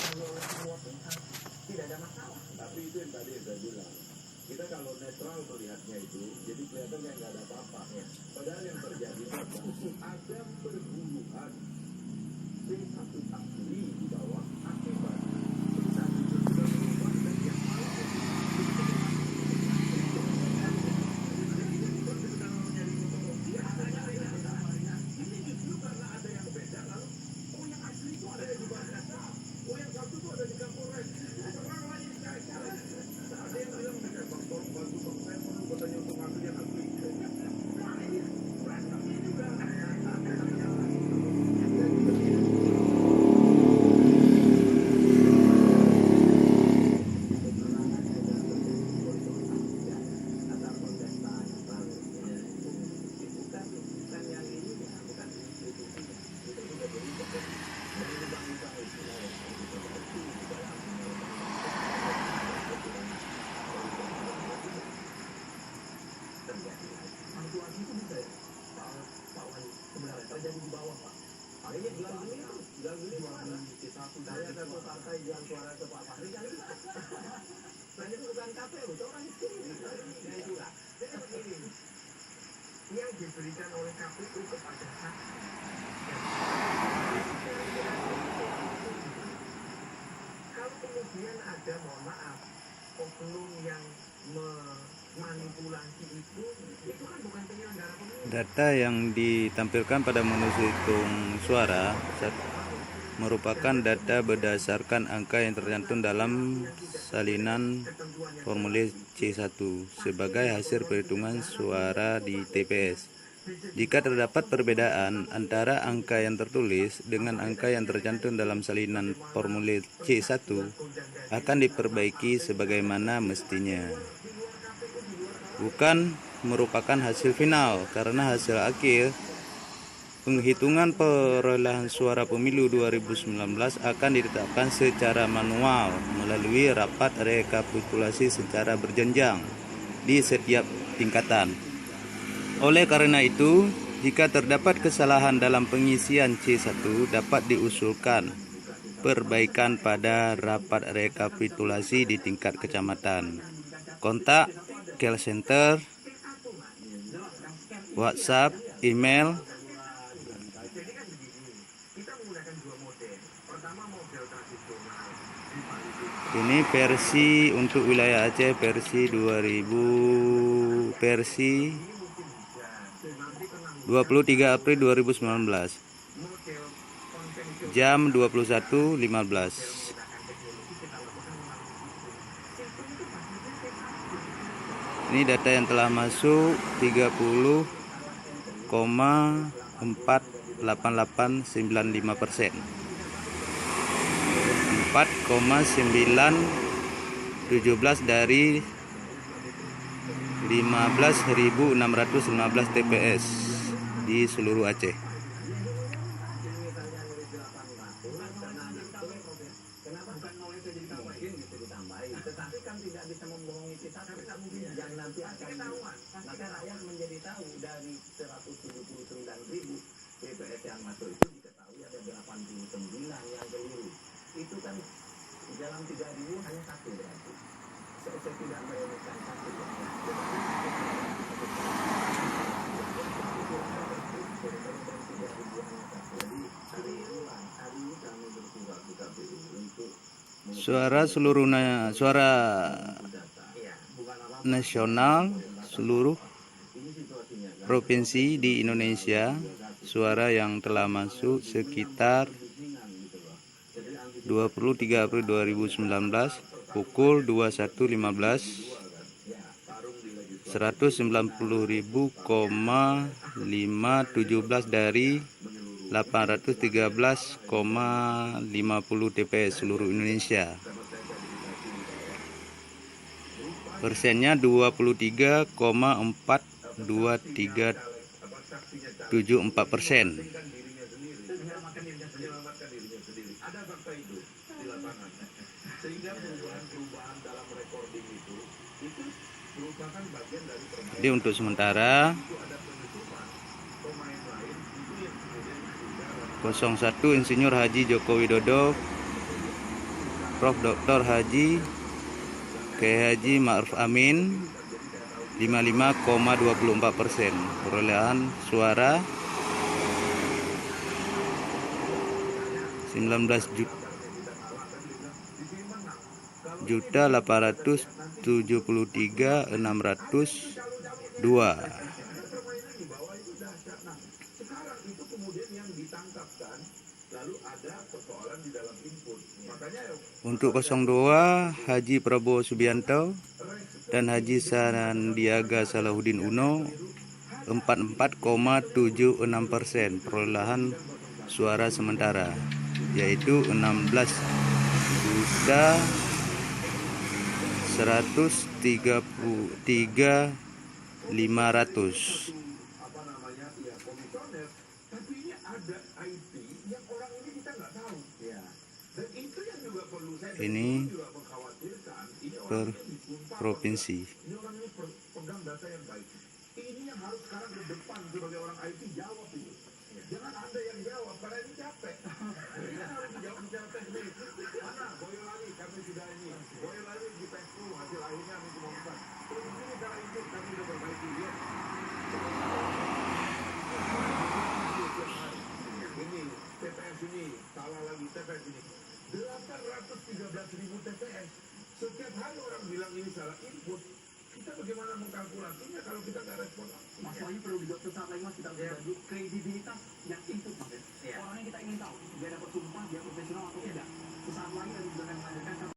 dipahami oleh semua pihak, tidak ada masalah. Tapi itu yang tadi saya bilang, kita kalau netral melihatnya itu, jadi kelihatan kayak nggak ada apa-apa. Ya. Padahal yang terjadi ada perburuan C1 asli di bawah akibat perusahaan itu sudah berubah dan yang malah ini justru karena ada yang beda lalu oh yang asli itu ada di Bahasa, oh yang satu itu ada di Kapolres, orang lain saja. Ada yang bilang dengan Bang tolong bantu Bang, saya perlu katanya untuk ngambil yang asli. Wah ini berantemnya juga. Manipulasi itu bisa ya, Pak Wali sebenarnya terjadi di bawah Pak. Ini jual beli saya satu partai jual suara ke Pak Fahri kan itu. Saya bukan KPU, orang itu. Ya itulah. Jadi begini, yang diberikan oleh KPU kepada saksi. Kalau kemudian ada, mohon maaf, oknum yang memanipulasi itu kan bukan penyelenggara pemilu. Data yang ditampilkan pada menu hitung suara merupakan data berdasarkan angka yang tercantum dalam salinan formulir C1 sebagai hasil perhitungan suara di TPS. Jika terdapat perbedaan antara angka yang tertulis dengan angka yang tercantum dalam salinan formulir C1, akan diperbaiki sebagaimana mestinya. Bukan merupakan hasil final, karena hasil akhir penghitungan perolehan suara pemilu 2019 akan ditetapkan secara manual melalui rapat rekapitulasi secara berjenjang di setiap tingkatan. Oleh karena itu, jika terdapat kesalahan dalam pengisian C1, dapat diusulkan perbaikan pada rapat rekapitulasi di tingkat kecamatan. Kontak call center, WhatsApp, email. Ini versi untuk wilayah Aceh versi 23 April 2019 jam 21.15. Ini data yang telah masuk 30,48895%, 4,917 dari 15.615 TPS di seluruh Aceh. Tetapi kan tidak bisa membohongi kita, yang nanti akan ketahuan. Maka rakyat menjadi tahu dari 179.000 TPS yang masuk itu diketahui ada 89 yang keliru. Itu kan dalam 3.000 hanya satu berarti. Saya tidak menemukan satu yang hari ini kami bersurat ke KPU untuk Suara nasional seluruh provinsi di Indonesia, suara yang telah masuk sekitar 23 April 2019 pukul 21.15, 190.517 dari 813,50 TPS seluruh Indonesia. Persennya 23,42374%. Jadi untuk sementara 01 Insinyur Haji Joko Widodo Prof. Dr. Haji Kiai Haji Ma'ruf Amin 55,24%. Perolehan suara 19.873.602. Sekarang itu kemudian yang ditangkapkan, lalu ada persoalan di dalam input. Makanya Untuk 02 Haji Prabowo Subianto dan Haji Sandiaga Salahuddin Uno 44,76%. Perolehan suara sementara yaitu 16.133.500. apa namanya ya komisioner, tapi ini ada IT yang orang ini kita nggak tahu. Ya. Dan itu yang juga perlu saya Ini juga mengkhawatirkan. Ini orang per ini disumpah. provinsi. Ini orang ini pegang data yang baik. Ini yang harus sekarang ke depan sebagai orang IT jawab ini. Jangan ada yang jawab karena ini capek. Ini harus dijawab secara teknis. Mana Boyolali kami sudah ini. Boyolali di PSU hasil akhirnya kami umumkan. Terus ini cara input kami sudah perbaiki dia. Ini TPS ini salah lagi TPS ini 813.000 TPS. Setiap hari orang bilang ini salah input. Kita bagaimana mengkalkulasinya kalau kita nggak respon? Masalahnya perlu dijawab sesaat lagi mas, kita harus bagi kredibilitas yang input mas. Orang yang kita ingin tahu, dia dapat sumpah, dia profesional atau tidak. Sesaat lagi kami juga akan menghadirkan